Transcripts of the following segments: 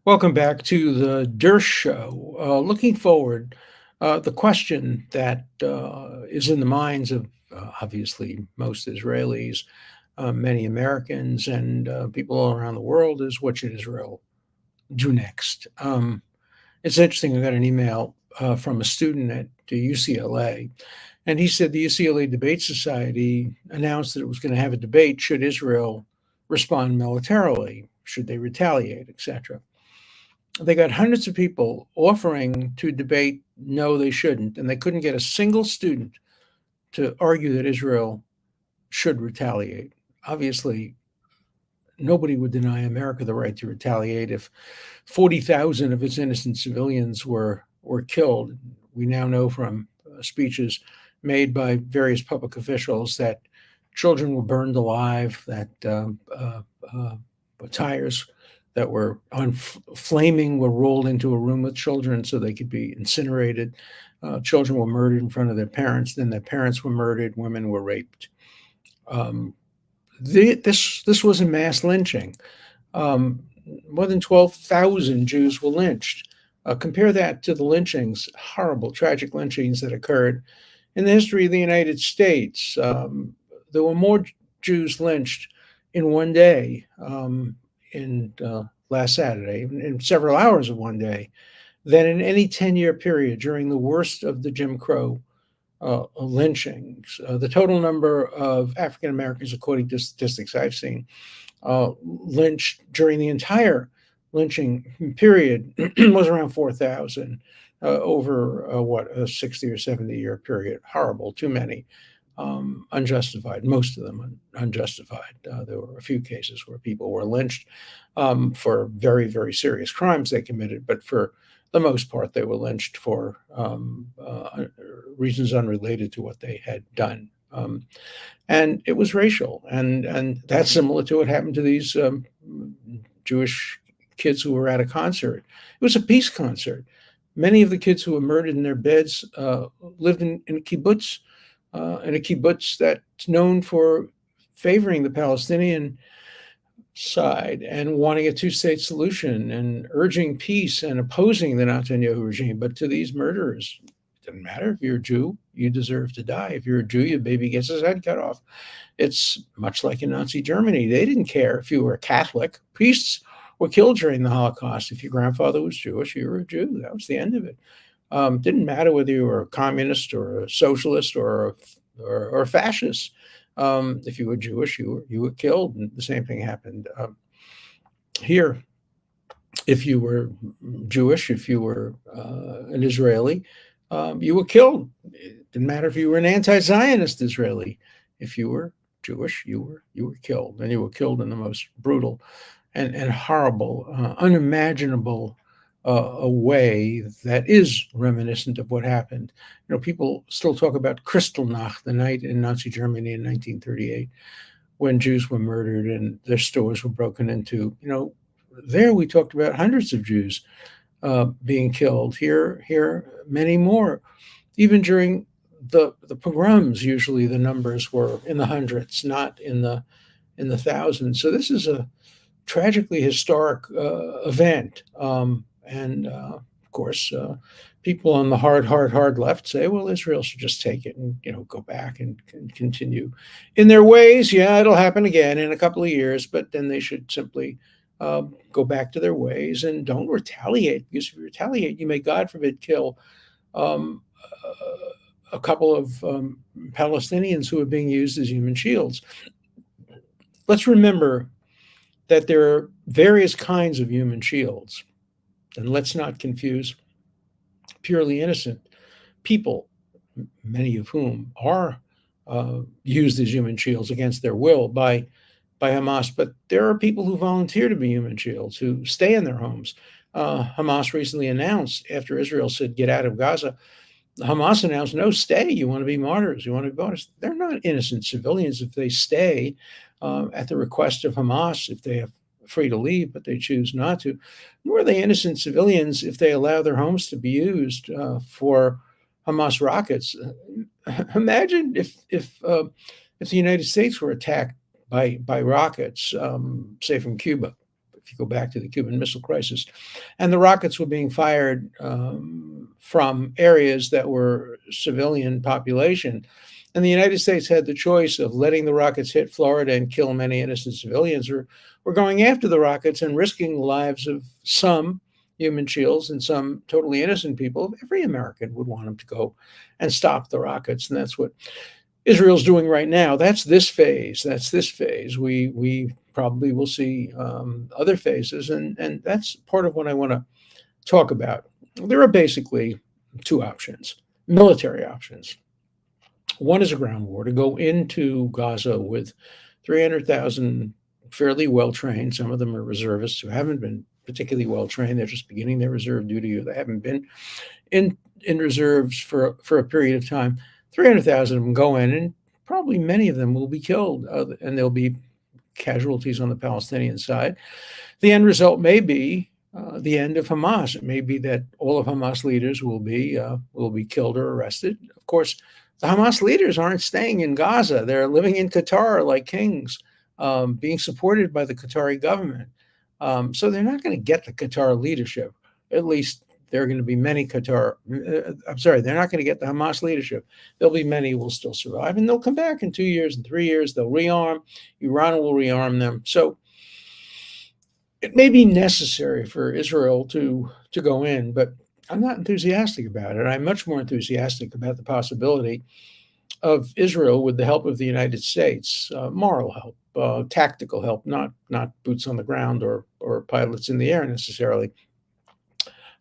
Welcome back to the Dershow. Looking forward, the question that is in the minds of obviously most Israelis, many Americans, and people all around the world is what should Israel do next? It's interesting. I got an email from a student at the UCLA, and he said the UCLA Debate Society announced that it was going to have a debate should Israel respond militarily, should they retaliate, etc. They got hundreds of people offering to debate no, they shouldn't, and they couldn't get a single student to argue that Israel should retaliate. Obviously, nobody would deny America the right to retaliate if 40,000 of its innocent civilians were killed. We now know from speeches made by various public officials that children were burned alive, that tires that were on flaming were rolled into a room with children so they could be incinerated. Children were murdered in front of their parents. Then their parents were murdered. Women were raped. This was a mass lynching. More than 12,000 Jews were lynched. Compare that to the lynchings, horrible, tragic lynchings that occurred in the history of the United States. There were more Jews lynched in one day in last Saturday, in several hours of one day, than in any 10-year period during the worst of the Jim Crow lynchings. The total number of African Americans, according to statistics I've seen, lynched during the entire lynching period was around 4,000 over a 60 or 70-year period. Horrible, too many. Unjustified, most of them unjustified. There were a few cases where people were lynched for very, very serious crimes they committed, but for the most part, they were lynched for reasons unrelated to what they had done. And it was racial, and that's similar to what happened to these Jewish kids who were at a concert. It was a peace concert. Many of the kids who were murdered in their beds lived in a kibbutz, that's known for favoring the Palestinian side and wanting a two-state solution and urging peace and opposing the Netanyahu regime. But to these murderers, it doesn't matter if you're a Jew, you deserve to die. If you're a Jew, your baby gets his head cut off. It's much like in Nazi Germany. They didn't care if you were a Catholic. Priests were killed during the Holocaust. If your grandfather was Jewish, you were a Jew. That was the end of it. Didn't matter whether you were a communist or a socialist or a fascist. If you were Jewish, you were killed, and the same thing happened here. If you were Jewish, if you were an Israeli, you were killed. It didn't matter if you were an anti-Zionist Israeli. If you were Jewish, you were killed, and you were killed in the most brutal and horrible, unimaginable a way that is reminiscent of what happened. People still talk about Kristallnacht, the night in Nazi Germany in 1938, when Jews were murdered and their stores were broken into. There we talked about hundreds of Jews being killed. Here, many more. Even during the pogroms, usually the numbers were in the hundreds, not in the thousands. So this is a tragically historic event. And of course, people on the hard left say, well, Israel should just take it and go back and continue in their ways. Yeah, it'll happen again in a couple of years, but then they should simply go back to their ways and don't retaliate. Because if you retaliate, you may, God forbid, kill a couple of Palestinians who are being used as human shields. Let's remember that there are various kinds of human shields. And let's not confuse purely innocent people, many of whom are used as human shields against their will by Hamas. But there are people who volunteer to be human shields, who stay in their homes. Hamas recently announced, after Israel said, get out of Gaza, Hamas announced, no, stay. You want to be martyrs. You want to be martyrs. They're not innocent civilians if they stay at the request of Hamas, if they have free to leave, but they choose not to. Nor are they innocent civilians if they allow their homes to be used for Hamas rockets. Imagine if the United States were attacked by rockets, say from Cuba. if you go back to the Cuban Missile Crisis. And the rockets were being fired from areas that were civilian population. And the United States had the choice of letting the rockets hit Florida and kill many innocent civilians, or we're going after the rockets and risking the lives of some human shields and some totally innocent people. Every American would want them to go and stop the rockets. And that's what Israel's doing right now. That's this phase. That's this phase. We probably will see other phases. And that's part of what I want to talk about. There are basically two options, military options. One is a ground war, to go into Gaza with 300,000 fairly well-trained. Some of them are reservists who haven't been particularly well-trained. They're just beginning their reserve duty, or they haven't been in reserves for a period of time. 300,000 of them go in, and probably many of them will be killed, and there'll be casualties on the Palestinian side. The end result may be the end of Hamas. It may be that all of Hamas leaders will be killed or arrested. Of course, the Hamas leaders aren't staying in Gaza. They're living in Qatar like kings, being supported by the Qatari government. So they're not going to get the Qatar leadership. At least there are going to be many they're not going to get the Hamas leadership. There'll be many who will still survive, and they'll come back in 2 years and 3 years. They'll rearm. Iran will rearm them. So it may be necessary for Israel to go in, but I'm not enthusiastic about it. I'm much more enthusiastic about the possibility of Israel, with the help of the United States, moral help, tactical help, not boots on the ground or pilots in the air necessarily,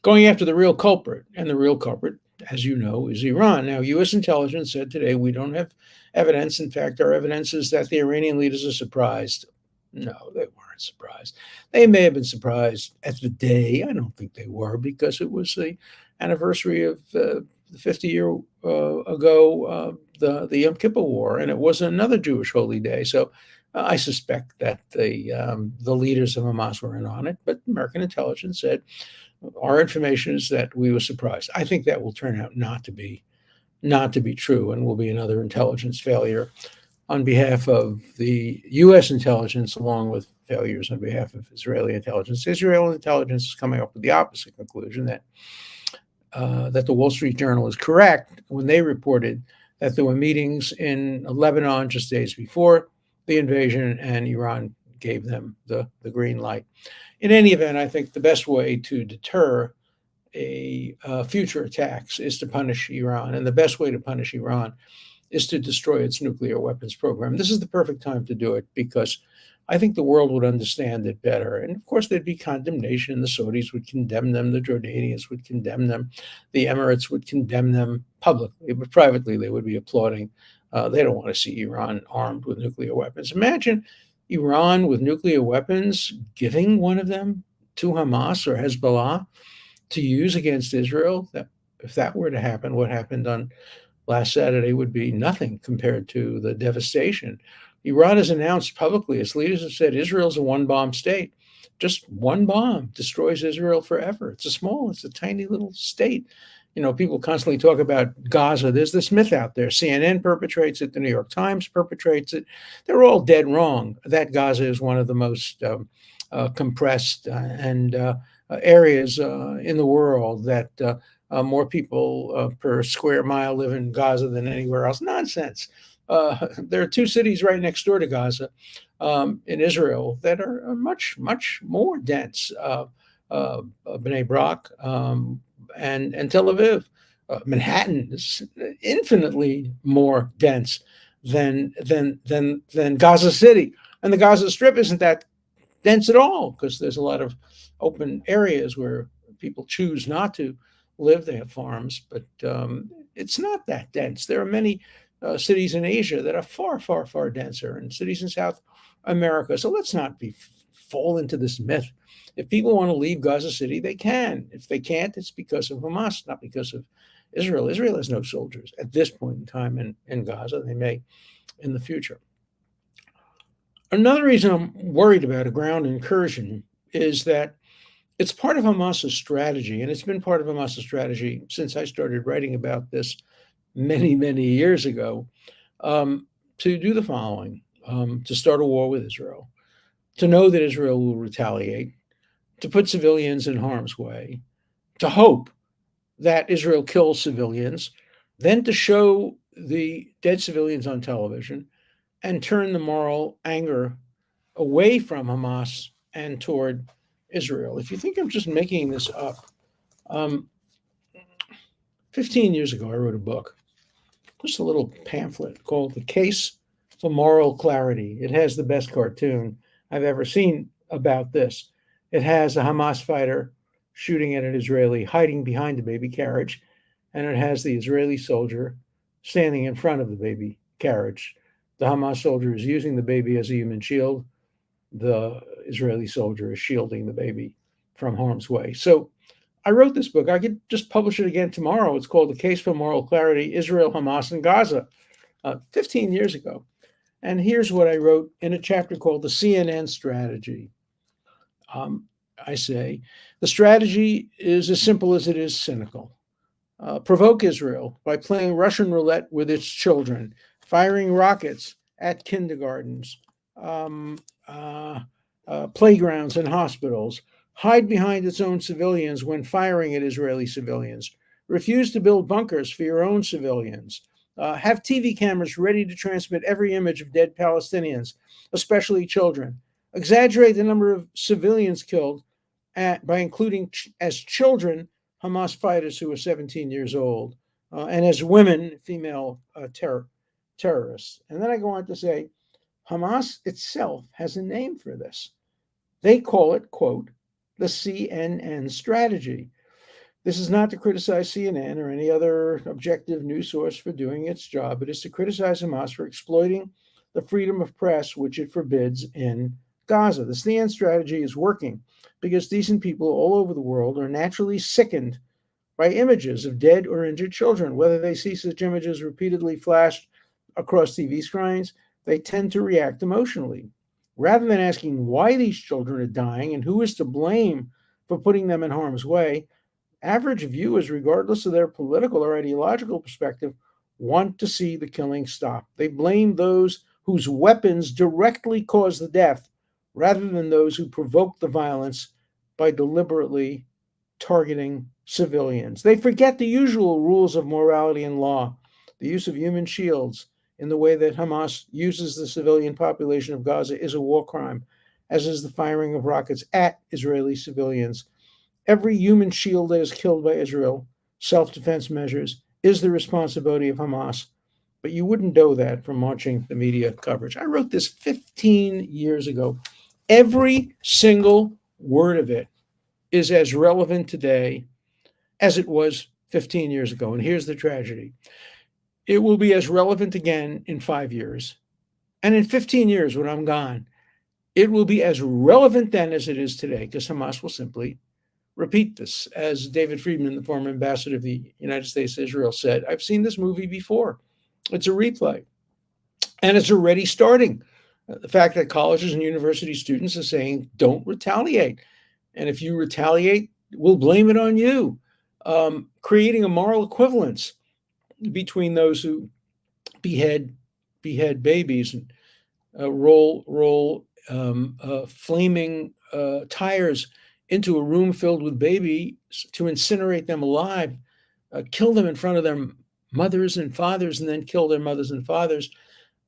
going after the real culprit. And the real culprit, as you know, is Iran. Now, U.S. intelligence said today we don't have evidence. In fact, our evidence is that the Iranian leaders are surprised. No, they weren't surprised. They may have been surprised at the day. I don't think they were, because it was the anniversary of the 50 year ago, the Yom Kippur War, and it was another Jewish holy day. So I suspect that the leaders of Hamas were in on it. But American intelligence said our information is that we were surprised. I think that will turn out not to be true, and will be another intelligence failure on behalf of the U.S. intelligence, along with failures on behalf of Israeli intelligence. Israeli intelligence is coming up with the opposite conclusion, that the Wall Street Journal is correct when they reported that there were meetings in Lebanon just days before the invasion, and Iran gave them the green light. In any event, I think the best way to deter future attacks is to punish Iran, and the best way to punish Iran is to destroy its nuclear weapons program. This is the perfect time to do it, because I think the world would understand it better. And of course, there'd be condemnation. The Saudis would condemn them. The Jordanians would condemn them. The Emirates would condemn them publicly, but privately they would be applauding. They don't want to see Iran armed with nuclear weapons. Imagine Iran with nuclear weapons, giving one of them to Hamas or Hezbollah to use against Israel. If that were to happen, what happened on last Saturday would be nothing compared to the devastation. Iran has announced publicly, its leaders have said, Israel's a one-bomb state. Just one bomb destroys Israel forever. It's a tiny little state. You know, people constantly talk about Gaza. There's this myth out there. CNN perpetrates it. The New York Times perpetrates it. They're all dead wrong. That Gaza is one of the most compressed areas in the world, that more people per square mile live in Gaza than anywhere else. Nonsense. There are two cities right next door to Gaza in Israel that are much, much more dense. Bnei Brak and Tel Aviv. Manhattan is infinitely more dense than Gaza City. And the Gaza Strip isn't that dense at all, because there's a lot of open areas where people choose not to live. They have farms, but it's not that dense. There are many cities in Asia that are far, far, far denser, and cities in South America. So let's not fall into this myth. If people want to leave Gaza City, they can. If they can't, it's because of Hamas, not because of Israel. Israel has no soldiers at this point in time in Gaza. They may in the future. Another reason I'm worried about a ground incursion is that it's part of Hamas's strategy, and it's been part of Hamas's strategy since I started writing about this many, many years ago, to do the following: to start a war with Israel, to know that Israel will retaliate, to put civilians in harm's way, to hope that Israel kills civilians, then to show the dead civilians on television and turn the moral anger away from Hamas and toward Israel. If you think I'm just making this up, um, 15 years ago, I wrote a book, just a little pamphlet called The Case for Moral Clarity. It has the best cartoon I've ever seen about this. It has a Hamas fighter shooting at an Israeli hiding behind a baby carriage, and it has the Israeli soldier standing in front of the baby carriage. The Hamas soldier is using the baby as a human shield. The Israeli soldier is shielding the baby from harm's way. So I wrote this book. I could just publish it again tomorrow. It's called The Case for Moral Clarity, Israel, Hamas, and Gaza, 15 years ago. And here's what I wrote in a chapter called The CNN Strategy. I say, the strategy is as simple as it is cynical. Provoke Israel by playing Russian roulette with its children, firing rockets at kindergartens, playgrounds, and hospitals, hide behind its own civilians when firing at Israeli civilians, refuse to build bunkers for your own civilians, have TV cameras ready to transmit every image of dead Palestinians, especially children, exaggerate the number of civilians killed by including as children Hamas fighters who are 17 years old, and as women, female terrorists. And then I go on to say, Hamas itself has a name for this. They call it, quote, the CNN strategy. This is not to criticize CNN or any other objective news source for doing its job. It is to criticize Hamas for exploiting the freedom of press, which it forbids in Gaza. The CNN strategy is working because decent people all over the world are naturally sickened by images of dead or injured children. Whether they see such images repeatedly flashed across TV screens, they tend to react emotionally. Rather than asking why these children are dying and who is to blame for putting them in harm's way, average viewers, regardless of their political or ideological perspective, want to see the killing stop. They blame those whose weapons directly cause the death rather than those who provoke the violence by deliberately targeting civilians. They forget the usual rules of morality and law, the use of human shields in the way that Hamas uses the civilian population of Gaza is a war crime, as is the firing of rockets at Israeli civilians. Every human shield that is killed by Israel, self-defense measures, is the responsibility of Hamas. But you wouldn't know that from watching the media coverage. I wrote this 15 years ago. Every single word of it is as relevant today as it was 15 years ago. And here's the tragedy. It will be as relevant again in 5 years. And in 15 years, when I'm gone, it will be as relevant then as it is today, because Hamas will simply repeat this. As David Friedman, the former ambassador of the United States to Israel, said, I've seen this movie before. It's a replay. And it's already starting. The fact that colleges and university students are saying, don't retaliate. And if you retaliate, we'll blame it on you. Creating a moral equivalence between those who behead babies and roll flaming tires into a room filled with babies to incinerate them alive, kill them in front of their mothers and fathers, and then kill their mothers and fathers.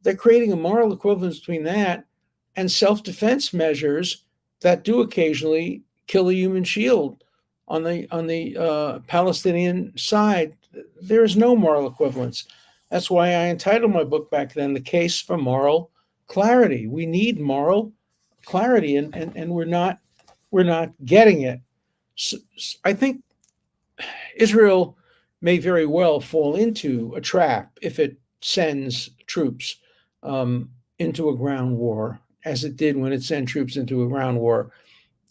They're creating a moral equivalence between that and self-defense measures that do occasionally kill a human shield. On the Palestinian side, there is no moral equivalence. That's why I entitled my book back then, The Case for Moral Clarity. We need moral clarity, and we're not getting it. So I think Israel may very well fall into a trap if it sends troops into a ground war, as it did when it sent troops into a ground war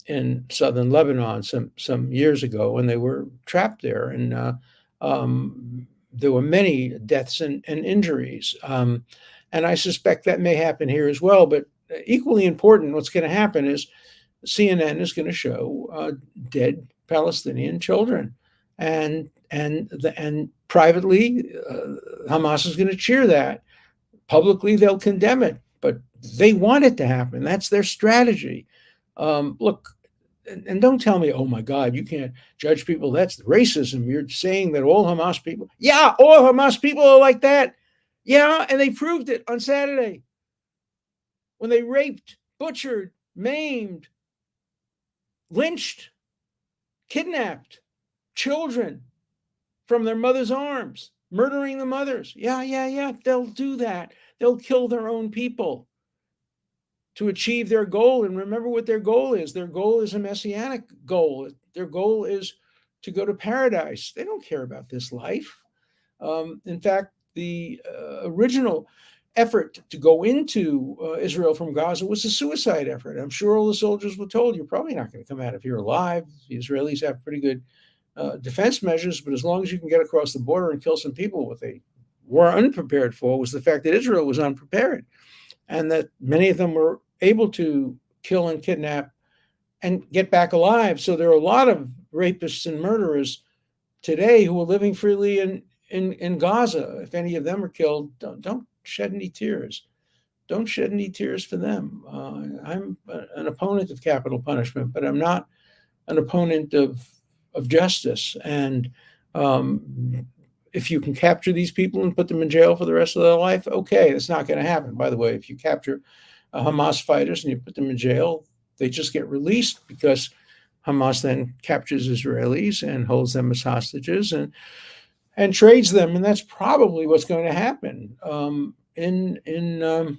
in southern Lebanon some years ago, when they were trapped there, and there were many deaths and injuries. And I suspect that may happen here as well. But equally important, what's going to happen is CNN is going to show dead Palestinian children, and privately, Hamas is going to cheer that. Publicly, they'll condemn it, but they want it to happen. That's their strategy. Look, and don't tell me, oh my God, you can't judge people. That's racism. You're saying that all Hamas people, yeah, all Hamas people are like that. Yeah, and they proved it on Saturday when they raped, butchered, maimed, lynched, kidnapped children from their mother's arms, murdering the mothers. Yeah, yeah, yeah. They'll do that. They'll kill their own people to achieve their goal. And remember what their goal is. Their goal is a messianic goal. Their goal is to go to paradise. They don't care about this life. In fact, the original effort to go into Israel from Gaza was a suicide effort. I'm sure all the soldiers were told, you're probably not going to come out of here alive. The Israelis have pretty good defense measures, but as long as you can get across the border and kill some people, what they were unprepared for was the fact that Israel was unprepared, and that many of them were able to kill and kidnap and get back alive. So there are a lot of rapists and murderers today who are living freely in Gaza. If any of them are killed, don't shed any tears. Don't shed any tears for them. I'm an opponent of capital punishment, but I'm not an opponent of justice. And if you can capture these people and put them in jail for the rest of their life, okay, that's not going to happen. By the way, if you capture Hamas fighters and you put them in jail, they just get released because Hamas then captures Israelis and holds them as hostages and trades them, and that's probably what's going to happen in the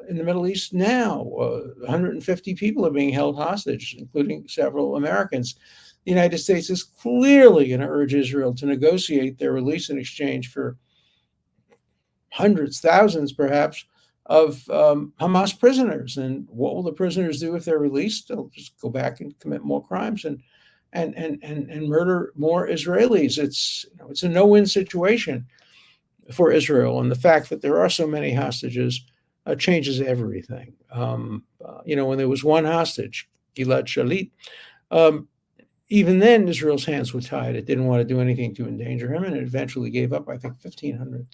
Middle East now. 150 people are being held hostage, including several Americans. The United States is clearly going to urge Israel to negotiate their release in exchange for hundreds, thousands, perhaps, of Hamas prisoners. And what will the prisoners do if they're released? They'll just go back and commit more crimes and murder more Israelis. It's a no-win situation for Israel, and the fact that there are so many hostages changes everything. When there was one hostage, Gilad Shalit, even then Israel's hands were tied. It didn't want to do anything to endanger him, and it eventually gave up, I think, 1,500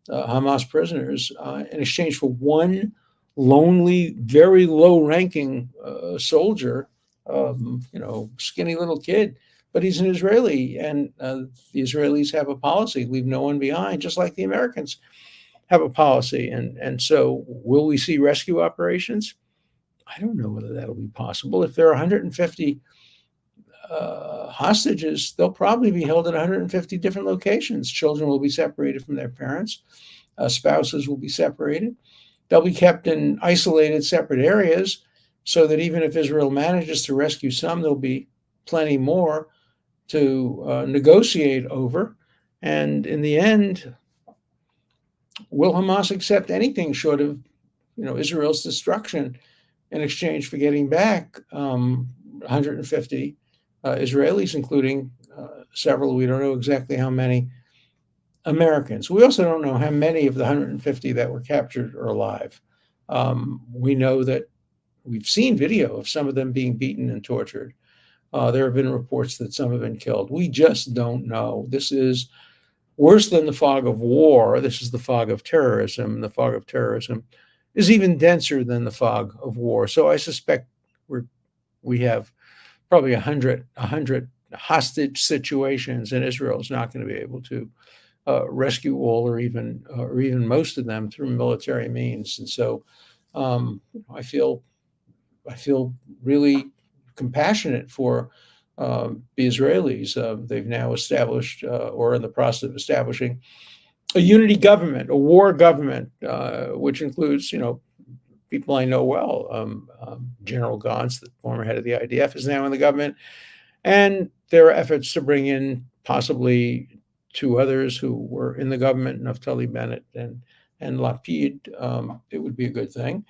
Hamas prisoners in exchange for one lonely, very low-ranking soldier, skinny little kid. But he's an Israeli, and the Israelis have a policy: leave no one behind, just like the Americans have a policy. And so, will we see rescue operations? I don't know whether that'll be possible. If there are 150 hostages, they'll probably be held at 150 different locations. Children will be separated from their parents. Spouses will be separated. They'll be kept in isolated, separate areas, so that even if Israel manages to rescue some, there'll be plenty more to negotiate over. And in the end, will Hamas accept anything short of, Israel's destruction in exchange for getting back 150 Israelis, including several, we don't know exactly how many, Americans? We also don't know how many of the 150 that were captured are alive. We know that we've seen video of some of them being beaten and tortured. There have been reports that some have been killed. We just don't know. This is worse than the fog of war. This is the fog of terrorism. The fog of terrorism is even denser than the fog of war. So I suspect we have probably 100 hostage situations, and Israel is not going to be able to rescue all or even most of them through military means. And so I feel really compassionate for the Israelis. They've now established or are in the process of establishing a unity government, a war government, which includes, people I know well. General Gantz, the former head of the IDF, is now in the government. And there are efforts to bring in possibly two others who were in the government, Naftali Bennett and Lapid. It would be a good thing,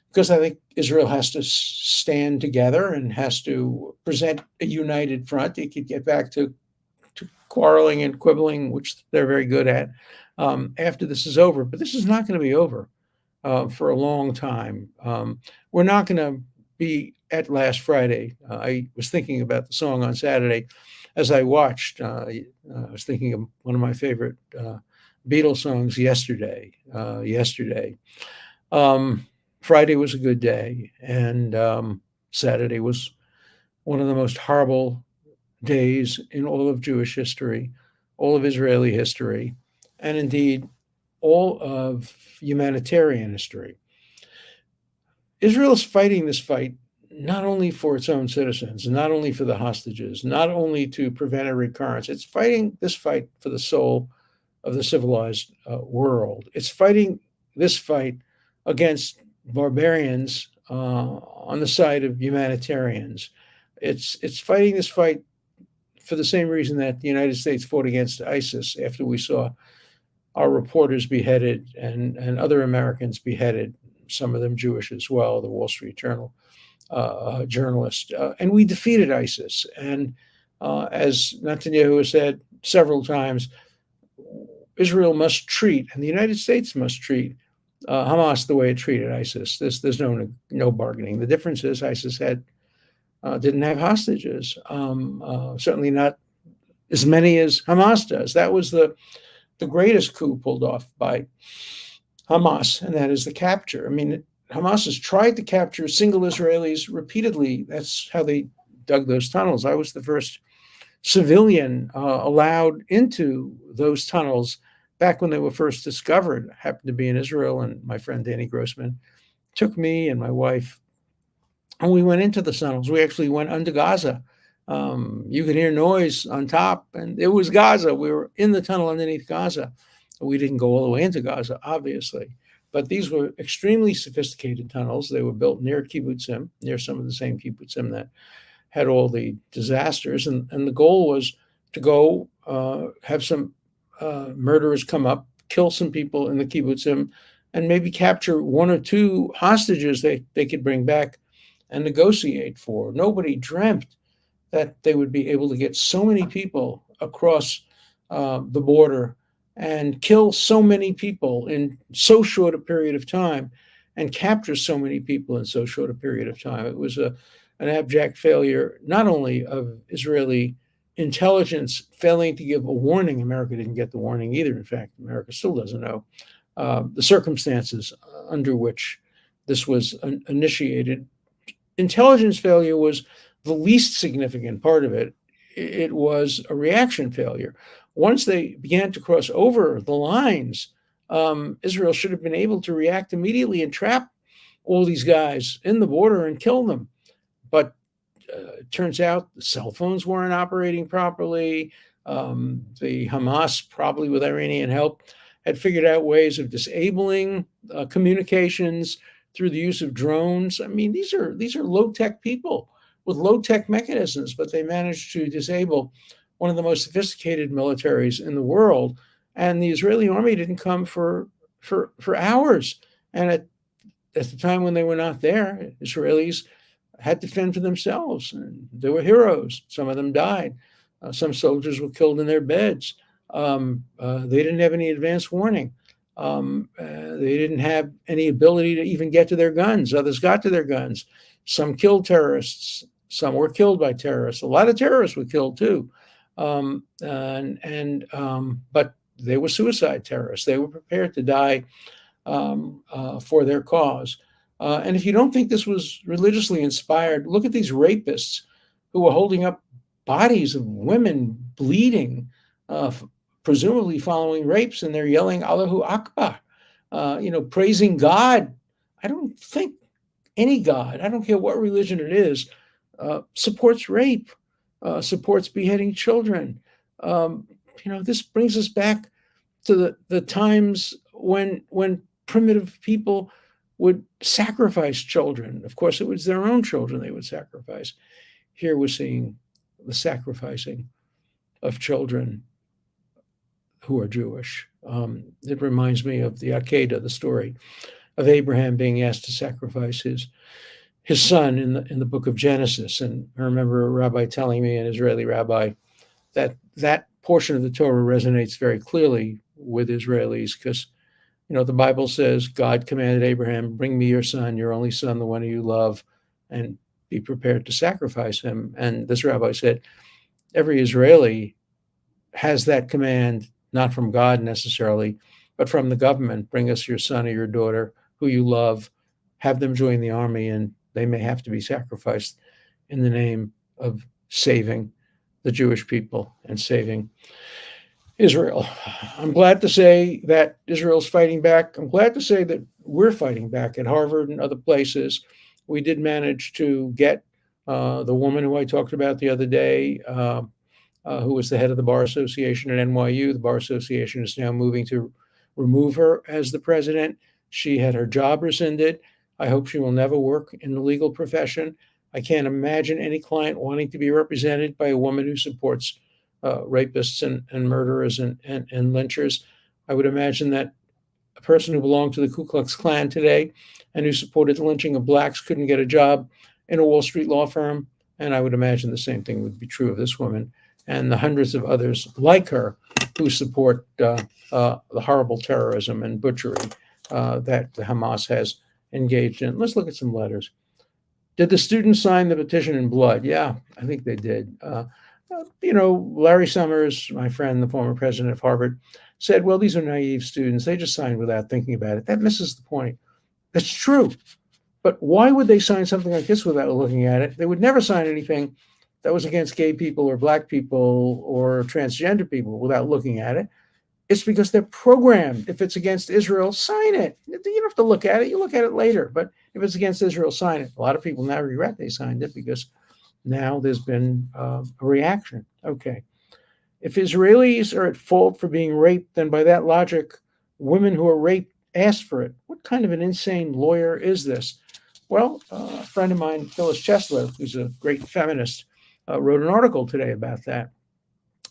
because I think Israel has to stand together and has to present a united front. They could get back to quarreling and quibbling, which they're very good at, after this is over. But this is not going to be over for a long time. We're not going to be at last Friday. I was thinking about the song on Saturday as I watched. I was thinking of one of my favorite Beatles songs, Yesterday. Friday was a good day, and Saturday was one of the most horrible days in all of Jewish history, all of Israeli history, and indeed all of humanitarian history. Israel is fighting this fight not only for its own citizens, not only for the hostages, not only to prevent a recurrence. It's fighting this fight for the soul of the civilized world. It's fighting this fight against barbarians on the side of humanitarians. It's fighting this fight for the same reason that the United States fought against ISIS after we saw our reporters beheaded and other Americans beheaded, some of them Jewish as well, the Wall Street Journal journalist. And we defeated ISIS. And as Netanyahu has said several times, Israel must treat, and the United States must treat Hamas the way it treated ISIS. There's no bargaining. The difference is ISIS didn't have hostages, certainly not as many as Hamas does. That was the greatest coup pulled off by Hamas, and that is the capture. I mean, Hamas has tried to capture single Israelis repeatedly. That's how they dug those tunnels. I was the first civilian allowed into those tunnels back when they were first discovered. I happened to be in Israel, and my friend Danny Grossman took me and my wife, and we went into the tunnels. We actually went under Gaza. You could hear noise on top, and it was Gaza. We were in the tunnel underneath Gaza. We didn't go all the way into Gaza, obviously, but these were extremely sophisticated tunnels. They were built near kibbutzim, near some of the same kibbutzim that had all the disasters. And the goal was to go have some murderers come up, kill some people in the kibbutzim, and maybe capture one or two hostages they could bring back and negotiate for. Nobody dreamt that they would be able to get so many people across the border and kill so many people in so short a period of time and capture so many people in so short a period of time. It was an abject failure, not only of Israeli intelligence failing to give a warning. America didn't get the warning either. In fact, America still doesn't know the circumstances under which this was initiated. Intelligence failure was the least significant part of it. It was a reaction failure. Once they began to cross over the lines, Israel should have been able to react immediately and trap all these guys in the border and kill them. But it turns out the cell phones weren't operating properly. The Hamas, probably with Iranian help, had figured out ways of disabling communications through the use of drones. I mean, these are low-tech people with low-tech mechanisms, but they managed to disable one of the most sophisticated militaries in the world. And the Israeli army didn't come for hours. And at the time when they were not there, Israelis had to fend for themselves. And they were heroes. Some of them died. Some soldiers were killed in their beds. They didn't have any advance warning. They didn't have any ability to even get to their guns. Others got to their guns. Some killed terrorists. Some were killed by terrorists. A lot of terrorists were killed too. But they were suicide terrorists. They were prepared to die for their cause. And if you don't think this was religiously inspired, look at these rapists who were holding up bodies of women bleeding, presumably following rapes, and they're yelling Allahu Akbar, praising God. I don't think any God, I don't care what religion it is, supports rape, supports beheading children. This brings us back to the times when primitive people would sacrifice children. Of course, it was their own children they would sacrifice. Here we're seeing the sacrificing of children who are Jewish. It reminds me of the Akedah, the story of Abraham being asked to sacrifice his son in the book of Genesis. And I remember a rabbi telling me, an Israeli rabbi, that portion of the Torah resonates very clearly with Israelis because, the Bible says God commanded Abraham, bring me your son, your only son, the one who you love, and be prepared to sacrifice him. And this rabbi said, every Israeli has that command, not from God necessarily, but from the government. Bring us your son or your daughter who you love, have them join the army, and they may have to be sacrificed in the name of saving the Jewish people and saving Israel. I'm glad to say that Israel's fighting back. I'm glad to say that we're fighting back at Harvard and other places. We did manage to get the woman who I talked about the other day, who was the head of the Bar Association at NYU. The Bar Association is now moving to remove her as the president. She had her job rescinded. I hope she will never work in the legal profession. I can't imagine any client wanting to be represented by a woman who supports rapists and murderers and lynchers. I would imagine that a person who belonged to the Ku Klux Klan today and who supported the lynching of blacks couldn't get a job in a Wall Street law firm. And I would imagine the same thing would be true of this woman and the hundreds of others like her who support the horrible terrorism and butchery that the Hamas has engaged in. Let's look at some letters. Did the students sign the petition in blood? Yeah, I think they did. Larry Summers, my friend, the former president of Harvard, said, well, these are naive students. They just signed without thinking about it. That misses the point. That's true. But why would they sign something like this without looking at it? They would never sign anything that was against gay people or black people or transgender people without looking at it. It's because they're programmed. If it's against Israel, sign it. You don't have to look at it. You look at it later. But if it's against Israel, sign it. A lot of people now regret they signed it because now there's been a reaction. Okay. If Israelis are at fault for being raped, then by that logic, women who are raped asked for it. What kind of an insane lawyer is this? Well, a friend of mine, Phyllis Chesler, who's a great feminist, wrote an article today about that,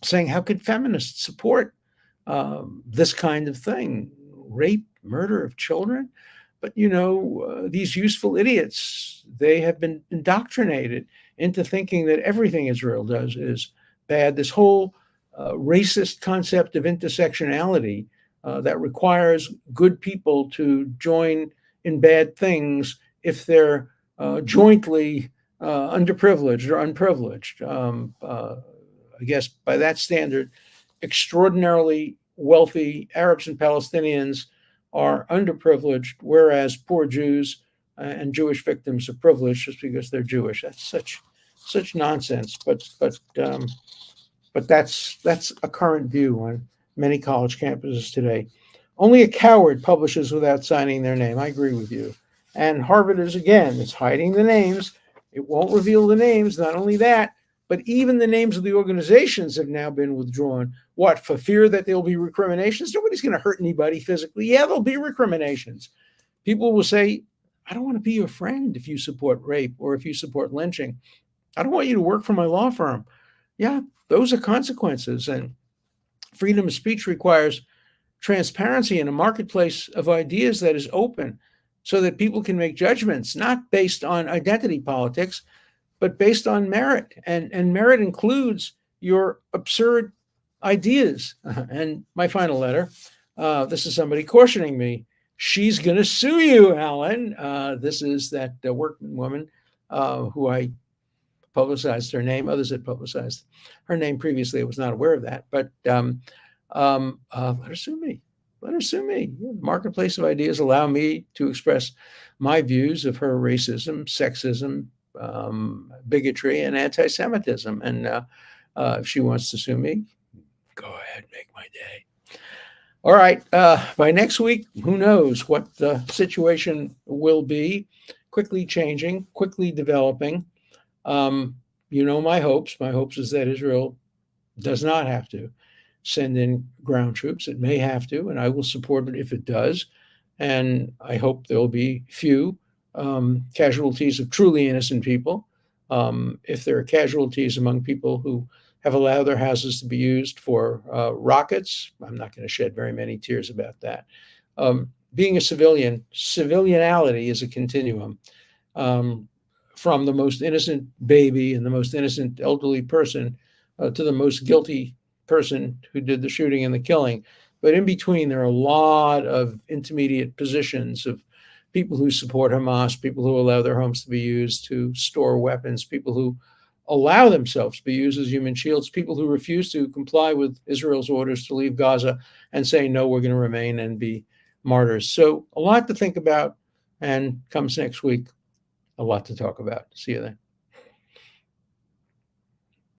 saying how could feminists support this kind of thing, rape, murder of children? But, these useful idiots, they have been indoctrinated into thinking that everything Israel does is bad. This whole racist concept of intersectionality that requires good people to join in bad things if they're jointly underprivileged or unprivileged. I guess by that standard, extraordinarily wealthy Arabs and Palestinians are underprivileged, whereas poor Jews and Jewish victims are privileged just because they're Jewish. That's such nonsense. But that's a current view on many college campuses today. Only a coward publishes without signing their name. I agree with you. And Harvard it's hiding the names. It won't reveal the names. Not only that, but even the names of the organizations have now been withdrawn. What, for fear that there'll be recriminations? Nobody's going to hurt anybody physically. Yeah, there'll be recriminations. People will say, I don't want to be your friend if you support rape or if you support lynching. I don't want you to work for my law firm. Yeah, those are consequences. And freedom of speech requires transparency in a marketplace of ideas that is open so that people can make judgments, not based on identity politics, but based on merit. And merit includes your absurd ideas. And my final letter, this is somebody cautioning me. She's going to sue you, Alan. This is that workman woman who I publicized her name. Others had publicized her name previously. I was not aware of that. But let her sue me. Let her sue me. The marketplace of ideas allow me to express my views of her racism, sexism, bigotry, and anti-Semitism. And if she wants to sue me, go ahead, make my day. All right. By next week, who knows what the situation will be? Quickly changing, quickly developing. My hopes. My hopes is that Israel does not have to send in ground troops. It may have to, and I will support it if it does. And I hope there will be few casualties of truly innocent people. If there are casualties among people who have allowed their houses to be used for rockets, I'm not going to shed very many tears about that. Being a civilian, civilianality is a continuum from the most innocent baby and the most innocent elderly person to the most guilty person who did the shooting and the killing. But in between, there are a lot of intermediate positions of people who support Hamas, people who allow their homes to be used to store weapons, people who allow themselves to be used as human shields, people who refuse to comply with Israel's orders to leave Gaza and say, no, we're going to remain and be martyrs. So a lot to think about. And comes next week, a lot to talk about. See you then.